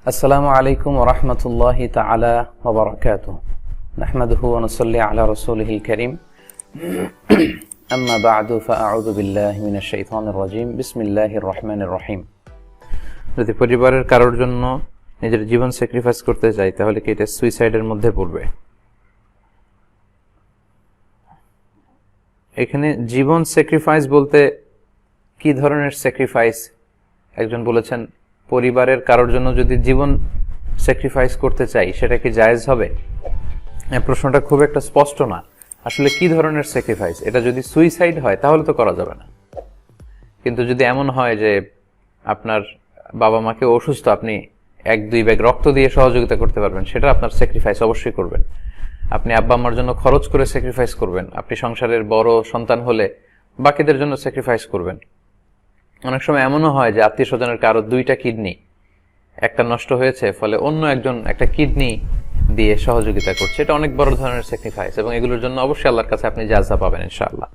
Assalamu alaikum wa rahmatullahi ta'ala wa barakatuh. Nahmaduhu wa nusalli ala rasulihil kareem. Amma ba'du fa'a'udhu billahi minash shaitanir rajim. Bismillahir rahmanir rahim. যদি পরিবারের কারোর জন্য নিজের জীবন sacrifice করতে চাই তাহলে কি এটা সুইসাইডের মধ্যে পড়বে? এখানে জীবন স্যাক্রিফাইস বলতে কি ধরনের স্যাক্রিফাইস? একজন বলেছেন পরিবারের কারোর জন্য যদি জীবন স্যাক্রিফাইস করতে চাই সেটা কি জায়েজ হবে? প্রশ্নটা খুব একটা স্পষ্ট না। আসলে কি ধরনের স্যাক্রিফাইস? এটা যদি সুইসাইড হয় তাহলে তো করা যাবে না, কিন্তু যদি এমন হয় যে আপনার বাবা মাকে অসুস্থ, আপনি 1-2 ব্যাগ রক্ত দিয়ে সহযোগিতা করতে পারবেন, সেটা আপনার স্যাক্রিফাইস অবশ্যই করবেন। আপনি আব্বা আম্মার জন্য খরচ করে স্যাক্রিফাইস করবেন। আপনি সংসারের বড় সন্তান হলে বাকিদের জন্য স্যাক্রিফাইস করবেন। অনেক সময় এমনও হয় যে আত্মীয় স্বজনের কারো 2টা কিডনি, একটা নষ্ট হয়েছে, ফলে অন্য একজন একটা কিডনি দিয়ে সহযোগিতা করছে। এটা অনেক বড় ধরনের স্যাক্রিফাইস এবং এগুলোর জন্য অবশ্যই আল্লাহর কাছে আপনি জাযা পাবেন ইনশাআল্লাহ।